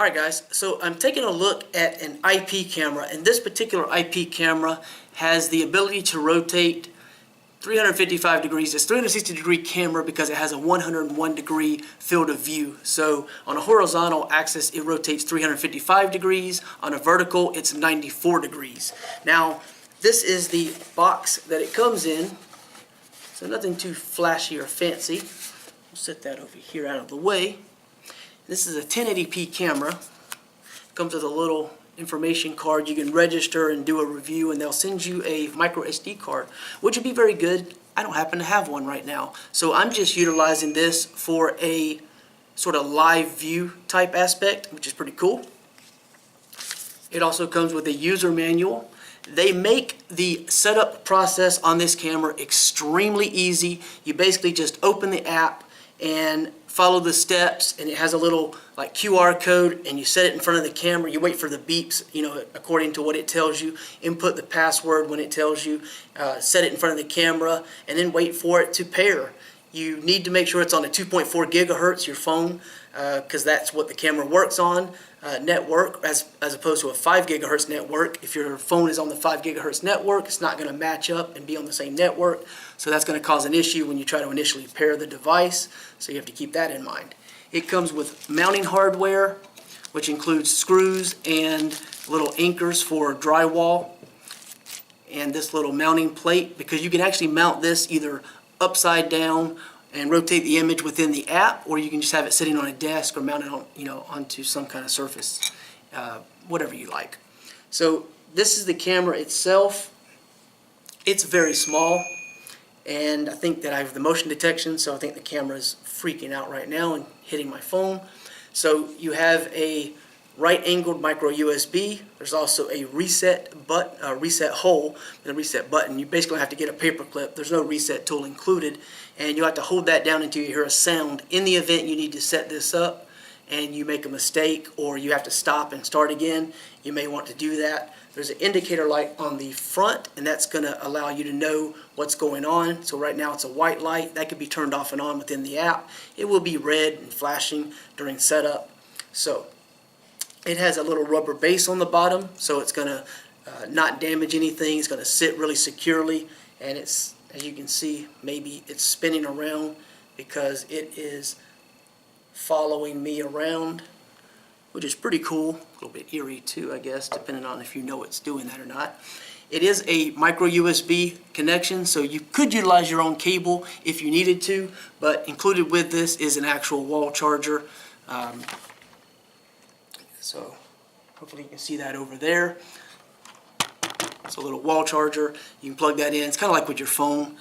Alright guys, so I'm taking a look at an IP camera, and this particular IP camera has the ability to rotate 355 degrees. It's a 360 degree camera because it has a 101 degree field of view. So on a horizontal axis it rotates 355 degrees, on a vertical it's 94 degrees. Now this is the box that it comes in, so nothing too flashy or fancy. We'll set that over here out of the way. This is a 1080p camera. It comes with a little information card. You can register and do a review, and they'll send you a micro SD card, which would be very good. I don't happen to have one right now, so I'm just utilizing this for a sort of live view type aspect, which is pretty cool. It also comes with a user manual. They make the setup process on this camera extremely easy. You basically just open the app and follow the steps, and it has a little like QR code, and you set it in front of the camera. You wait for the beeps, according to what it tells you. Input the password when it tells you. Set it in front of the camera, and then wait for it to pair. You need to make sure it's on a 2.4 gigahertz, your phone, because that's what the camera works on, network, as opposed to a 5 gigahertz network. If your phone is on the 5 gigahertz network, it's not going to match up and be on the same network. So that's going to cause an issue when you try to initially pair the device. So you have to keep that in mind. It comes with mounting hardware, which includes screws and little anchors for drywall, and this little mounting plate, because you can actually mount this either upside down and rotate the image within the app, or you can just have it sitting on a desk or mounted on, onto some kind of surface, whatever you like. So this is the camera itself. It's very small, and I think that I have the motion detection, so I think the camera is freaking out right now and hitting my phone. So you have a right-angled micro USB. There's also a reset hole and a reset button. You basically have to get a paper clip. There's no reset tool included, and you have to hold that down until you hear a sound. In the event you need to set this up and you make a mistake, or you have to stop and start again, you may want to do that. There's an indicator light on the front, and that's going to allow you to know what's going on. So right now it's a white light. That could be turned off and on within the app. It will be red and flashing during setup. So it has a little rubber base on the bottom, so it's going to not damage anything. It's going to sit really securely, and it's, as you can see, maybe it's spinning around because it is following me around, which is pretty cool. A little bit eerie too, I guess, depending on if you know it's doing that or not. It is a micro USB connection, so you could utilize your own cable if you needed to, but included with this is an actual wall charger. So hopefully you can see that over there. It's a little wall charger. You can plug that in. It's kind of like with your phone.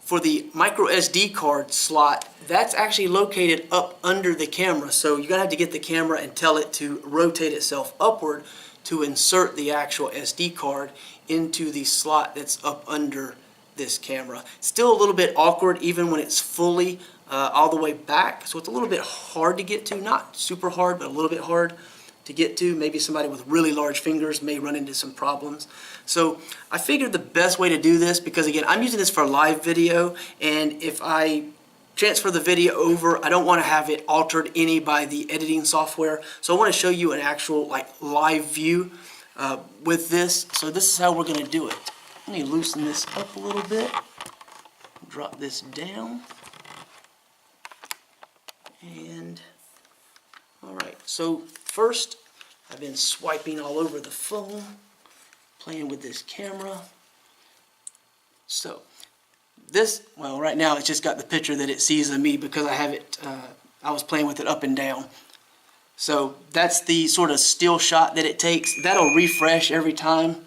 For the micro SD card slot, that's actually located up under the camera. So you're going to have to get the camera and tell it to rotate itself upward to insert the actual SD card into the slot that's up under this camera. Still a little bit awkward even when it's fully all the way back, so it's a little bit hard to get to. Not super hard, but a little bit hard to get to. Maybe somebody with really large fingers may run into some problems. So I figured the best way to do this, because again I'm using this for live video, and if I transfer the video over, I don't want to have it altered any by the editing software. So I want to show you an actual live view with this. So this is how we're going to do it. Let me loosen this up a little bit, drop this down, and alright, so first I've been swiping all over the phone, playing with this camera. So this, well, right now it's just got the picture that it sees of me because I have it, I was playing with it up and down. So that's the sort of still shot that it takes. That'll refresh every time.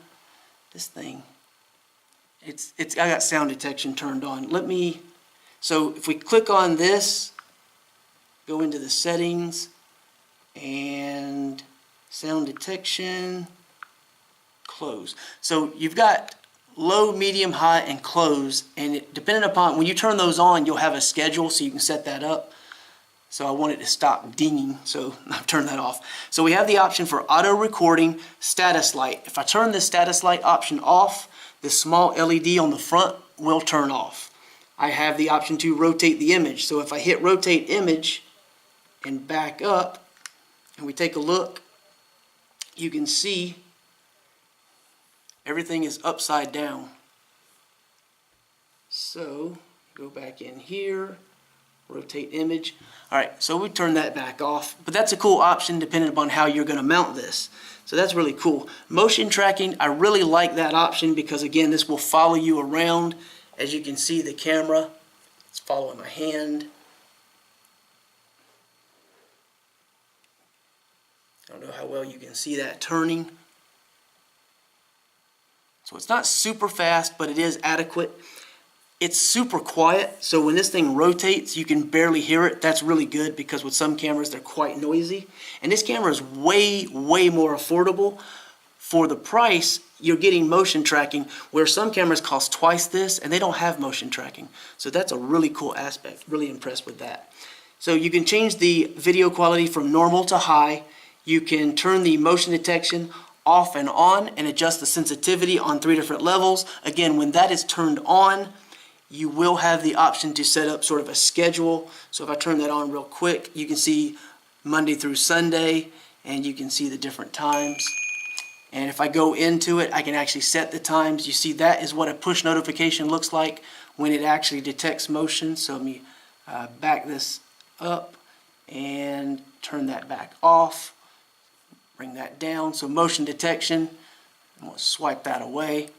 This thing, I got sound detection turned on. So if we click on this, go into the settings and sound detection, close. So you've got low, medium, high, and close, and depending upon when you turn those on, you'll have a schedule, so you can set that up. So I want it to stop dinging, so I've turned that off. So we have the option for auto recording, status light. If I turn the status light option off, the small LED on the front will turn off. I have the option to rotate the image. So if I hit rotate image and back up, and we take a look, you can see everything is upside down. So go back in here, rotate image. All right, so we turn that back off, but that's a cool option depending upon how you're going to mount this. So that's really cool. Motion tracking, I really like that option because again, this will follow you around. As you can see, the camera, it's following my hand. I don't know how well you can see that turning. So it's not super fast, but it is adequate. It's super quiet, so when this thing rotates, you can barely hear it. That's really good because with some cameras, they're quite noisy. And this camera is way, way more affordable. For the price, you're getting motion tracking, where some cameras cost twice this, and they don't have motion tracking. So that's a really cool aspect. Really impressed with that. So you can change the video quality from normal to high. You can turn the motion detection off and on and adjust the sensitivity on 3 different levels. Again, when that is turned on, you will have the option to set up sort of a schedule. So if I turn that on real quick, you can see Monday through Sunday, and you can see the different times. And if I go into it, I can actually set the times. You see, that is what a push notification looks like when it actually detects motion. So let me back this up and turn that back off. Bring that down. So motion detection, I'm going to swipe that away.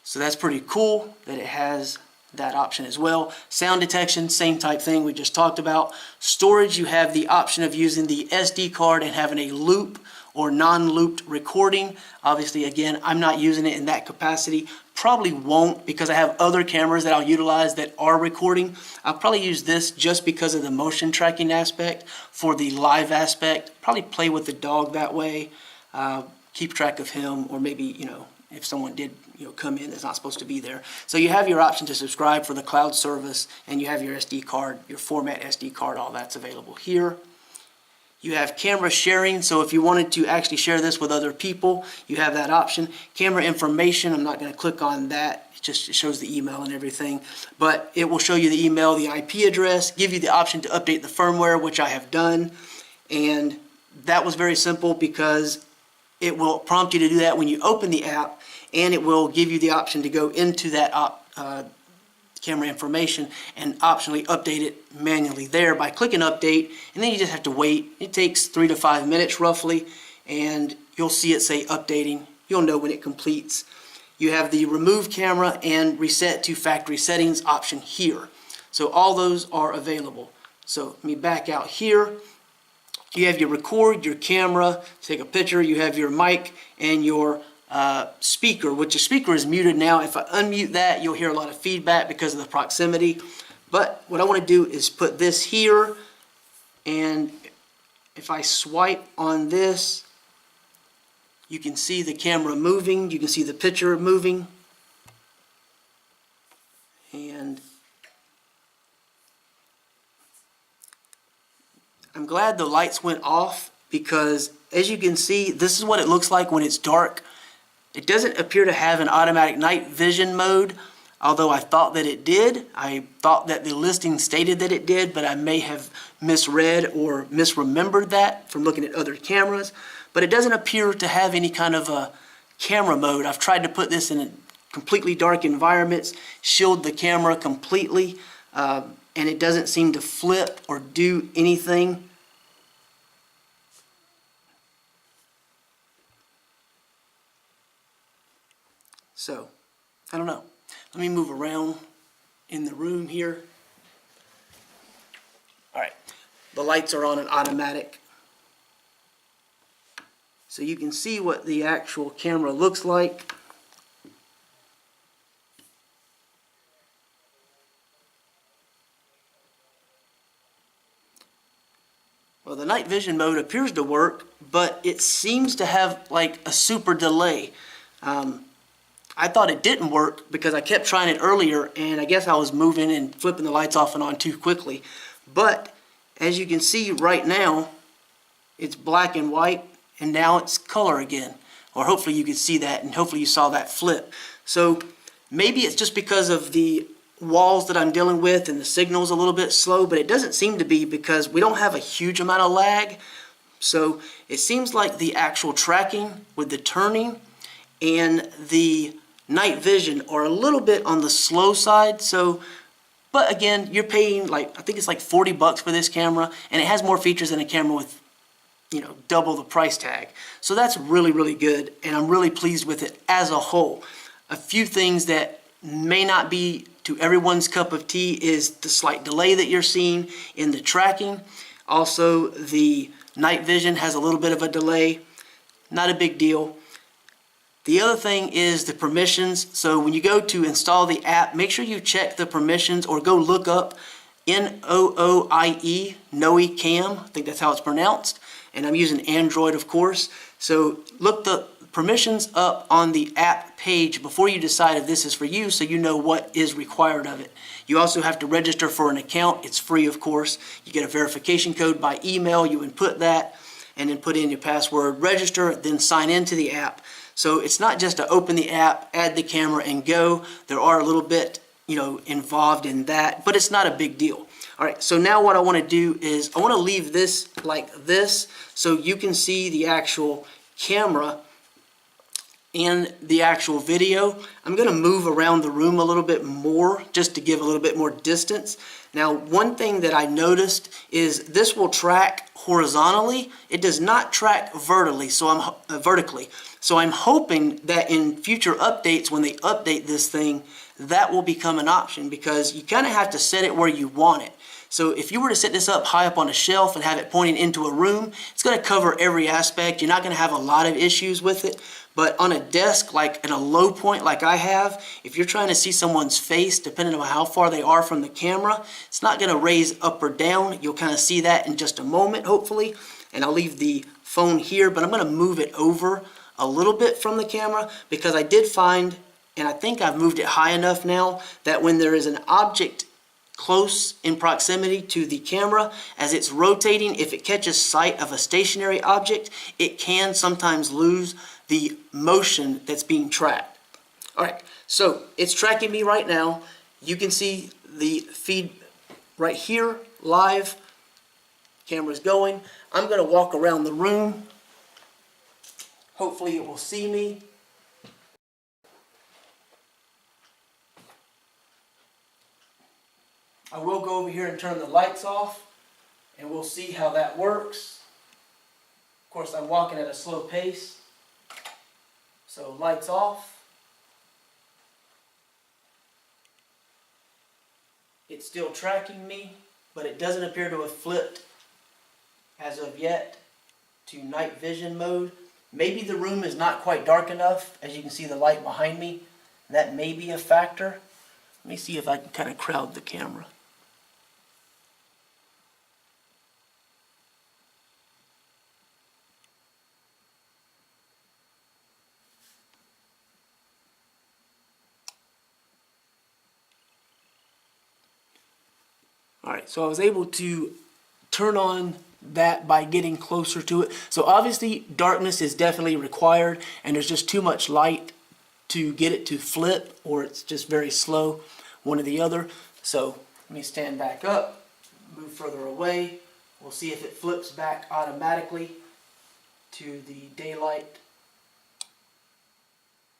So that's pretty cool that it has that option as well. Sound detection, same type thing we just talked about. Storage, you have the option of using the SD card and having a loop or non-looped recording. Obviously, again, I'm not using it in that capacity. Probably won't because I have other cameras that I'll utilize that are recording. I'll probably use this just because of the motion tracking aspect. For the live aspect, probably play with the dog that way. Keep track of him, or maybe, you know, if someone did come in that's not supposed to be there. So you have your option to subscribe for the cloud service, and you have your SD card, your format SD card, all that's available here. You have camera sharing, so if you wanted to actually share this with other people, you have that option. Camera information, I'm not going to click on that. It shows the email and everything, but it will show you the email, the IP address, give you the option to update the firmware, which I have done. And that was very simple because it will prompt you to do that when you open the app, and it will give you the option to go into that camera information and optionally update it manually there by clicking update, and then you just have to wait. It takes 3 to 5 minutes roughly, and you'll see it say updating. You'll know when it completes. You have the remove camera and reset to factory settings option here. So all those are available. So let me back out here. You have your record, your camera, take a picture, you have your mic and your speaker, which the speaker is muted now. If I unmute that, you'll hear a lot of feedback because of the proximity. But what I want to do is put this here, and if I swipe on this, you can see the camera moving, you can see the picture moving. And I'm glad the lights went off because, as you can see, this is what it looks like when it's dark. It doesn't appear to have an automatic night vision mode, although I thought that it did. I thought that the listing stated that it did, but I may have misread or misremembered that from looking at other cameras. But it doesn't appear to have any kind of a camera mode. I've tried to put this in completely dark environments, shield the camera completely, and it doesn't seem to flip or do anything. So, I don't know. Let me move around in the room here. All right, the lights are on an automatic. So you can see what the actual camera looks like. Well, the night vision mode appears to work, but it seems to have like a super delay. I thought it didn't work because I kept trying it earlier, and I guess I was moving and flipping the lights off and on too quickly. But as you can see right now, it's black and white, and now it's color again. Or hopefully you could see that, and hopefully you saw that flip. So maybe it's just because of the walls that I'm dealing with and the signal's a little bit slow, but it doesn't seem to be because we don't have a huge amount of lag. So it seems like the actual tracking with the turning and the night vision are a little bit on the slow side. So, but again, you're paying like, I think it's like 40 bucks for this camera, and it has more features than a camera with, you know, double the price tag. So that's really, really good, and I'm really pleased with it as a whole. A few things that may not be to everyone's cup of tea is the slight delay that you're seeing in the tracking. Also, the night vision has a little bit of a delay. Not a big deal. The other thing is the permissions. So when you go to install the app, make sure you check the permissions or go look up Nooie, Nooie Cam. I think that's how it's pronounced. And I'm using Android, of course. So look the permissions up on the app page before you decide if this is for you, so you know what is required of it. You also have to register for an account. It's free, of course. You get a verification code by email. You input that and then put in your password, register, then sign into the app. So it's not just to open the app, add the camera, and go. There are a little bit, you know, involved in that, but it's not a big deal. All right, so now what I want to do is I want to leave this like this so you can see the actual camera and the actual video. I'm going to move around the room a little bit more just to give a little bit more distance. Now, one thing that I noticed is this will track horizontally. It does not track vertically, so I'm hoping that in future updates, when they update this thing, that will become an option, because you kind of have to set it where you want it. So if you were to set this up high up on a shelf and have it pointing into a room, it's going to cover every aspect. You're not going to have a lot of issues with it. But on a desk, like at a low point like I have, if you're trying to see someone's face, depending on how far they are from the camera, it's not going to raise up or down. You'll kind of see that in just a moment, hopefully. And I'll leave the phone here, but I'm going to move it over a little bit from the camera, because I did find, and I think I've moved it high enough now, that when there is an object close in proximity to the camera, as it's rotating, if it catches sight of a stationary object, it can sometimes lose the motion that's being tracked. All right, so it's tracking me right now. You can see the feed right here, live. Camera's going. I'm going to walk around the room. Hopefully it will see me. I will go over here and turn the lights off, and we'll see how that works. Of course, I'm walking at a slow pace. So lights off. It's still tracking me, but it doesn't appear to have flipped as of yet to night vision mode. Maybe the room is not quite dark enough. As you can see the light behind me, that may be a factor. Let me see if I can kind of crowd the camera. All right, so I was able to turn on that by getting closer to it. So obviously darkness is definitely required, and there's just too much light to get it to flip, or it's just very slow, one or the other. So let me stand back up, move further away. We'll see if it flips back automatically to the daylight.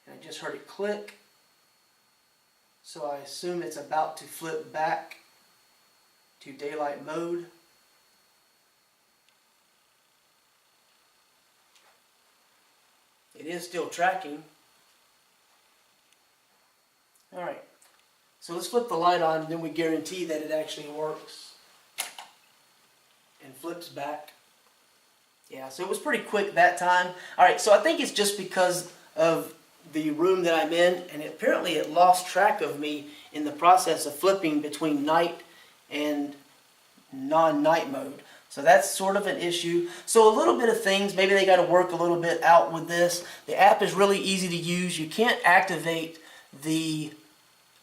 And I just heard it click. So I assume it's about to flip back to daylight mode. It is still tracking. Alright, so let's flip the light on, and then we guarantee that it actually works and flips back. Yeah, so it was pretty quick that time. Alright, so I think it's just because of the room that I'm in, and apparently it lost track of me in the process of flipping between night and non-night mode. So that's sort of an issue. So a little bit of things, maybe they got to work a little bit out with this. The app is really easy to use. You can't activate the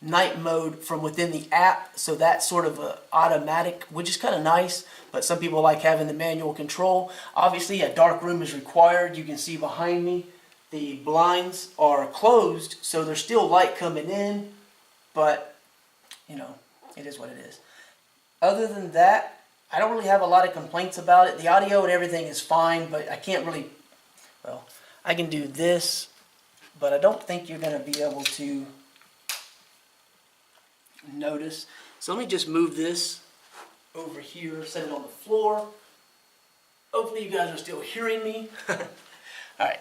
night mode from within the app, so that's sort of a automatic, which is kind of nice, but some people like having the manual control. Obviously a dark room is required. You can see behind me the blinds are closed, so there's still light coming in, but you know, it is what it is. Other than that, I don't really have a lot of complaints about it. The audio and everything is fine, but I can't really, well, I can do this, but I don't think you're going to be able to notice. So let me just move this over here, set it on the floor. Hopefully you guys are still hearing me. Alright,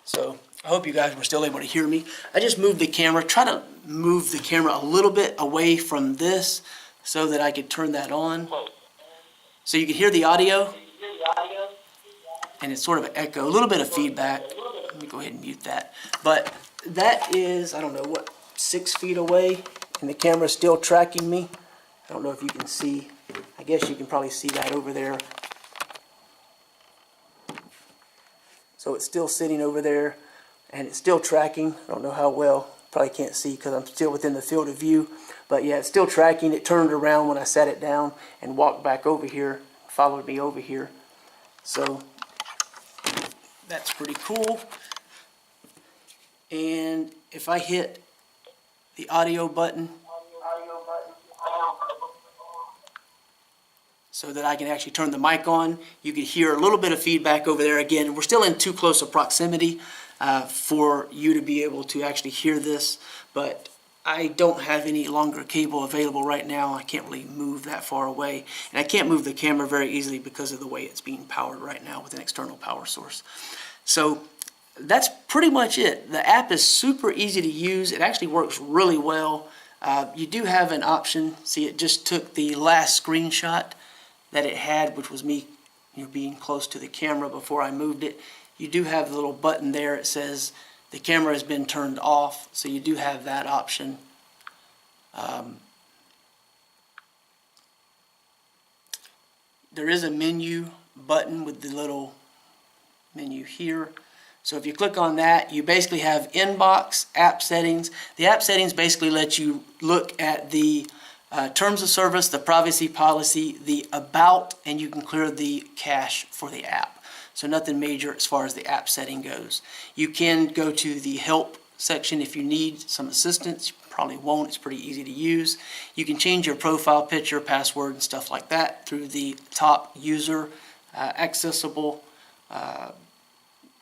so I hope you guys were still able to hear me. I just moved the camera, try to move the camera a little bit away from this so that I could turn that on. So you can hear the audio, and it's sort of an echo, a little bit of feedback. Let me go ahead and mute that. But that is, I don't know, what, 6 feet away, and the camera's still tracking me. I don't know if you can see. I guess you can probably see that over there. So it's still sitting over there, and it's still tracking. I don't know how well. Probably can't see because I'm still within the field of view. But yeah, it's still tracking. It turned around when I sat it down and walked back over here, followed me over here. So that's pretty cool. And if I hit the audio button so that I can actually turn the mic on, you can hear a little bit of feedback over there again. We're still in too close a proximity for you to be able to actually hear this, but I don't have any longer cable available right now. I can't really move that far away, and I can't move the camera very easily because of the way it's being powered right now with an external power source. So that's pretty much it. The app is super easy to use. It actually works really well. You do have an option. See, it just took the last screenshot that it had, which was me being close to the camera before I moved it. You do have the little button there. It says the camera has been turned off, so you do have that option. There is a menu button with the little menu here. So if you click on that, you basically have inbox, app settings. The app settings basically let you look at the terms of service, the privacy policy, the about, and you can clear the cache for the app. So nothing major as far as the app setting goes. You can go to the help section if you need some assistance. You probably won't. It's pretty easy to use. You can change your profile picture, password, and stuff like that through the top user accessible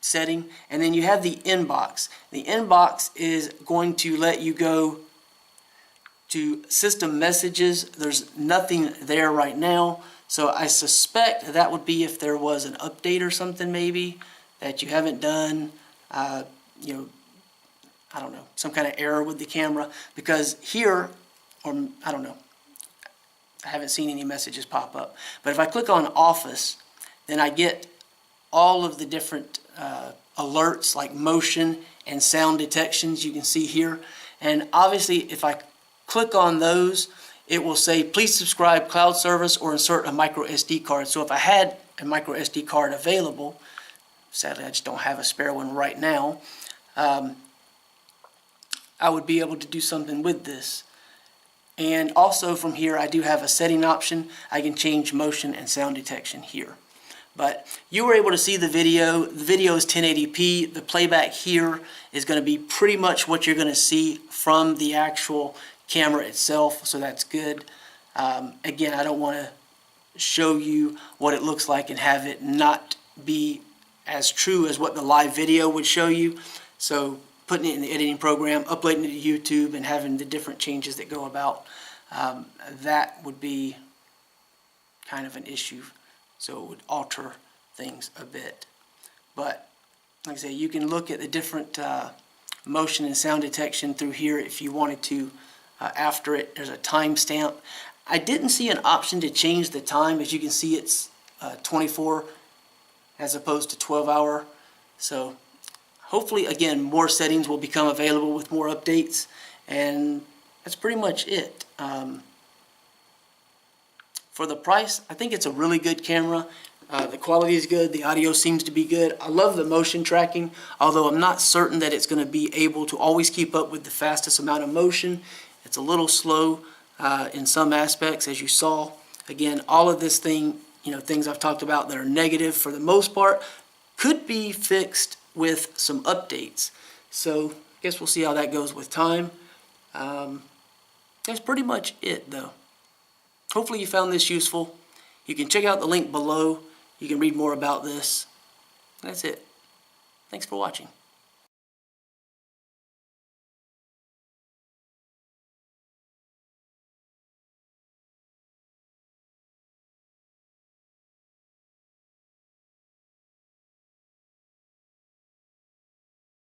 setting. And then you have the inbox. The inbox is going to let you go to system messages. There's nothing there right now, so I suspect that would be if there was an update or something maybe that you haven't done, I don't know, some kind of error with the camera, because here, or I don't know, I haven't seen any messages pop up. But if I click on Office, then I get all of the different alerts like motion and sound detections you can see here. And obviously if I click on those, it will say please subscribe cloud service or insert a micro SD card. So if I had a micro SD card available, sadly I just don't have a spare one right now, I would be able to do something with this. And also from here I do have a setting option. I can change motion and sound detection here. But you were able to see the video. The video is 1080p. The playback here is going to be pretty much what you're going to see from the actual camera itself, so that's good. Again, I don't want to show you what it looks like and have it not be as true as what the live video would show you. So putting it in the editing program, uploading it to YouTube, and having the different changes that go about, that would be kind of an issue. So it would alter things a bit. But like I say, you can look at the different motion and sound detection through here if you wanted to. After it, there's a timestamp. I didn't see an option to change the time. As you can see, it's 24 as opposed to 12-hour. So hopefully, again, more settings will become available with more updates. And that's pretty much it. For the price, I think it's a really good camera. The quality is good. The audio seems to be good. I love the motion tracking, although I'm not certain that it's going to be able to always keep up with the fastest amount of motion. It's a little slow in some aspects, as you saw. Again, all of this thing, things I've talked about that are negative for the most part, could be fixed with some updates. So I guess we'll see how that goes with time. That's pretty much it, though. Hopefully you found this useful. You can check out the link below. You can read more about this. That's it. Thanks for watching.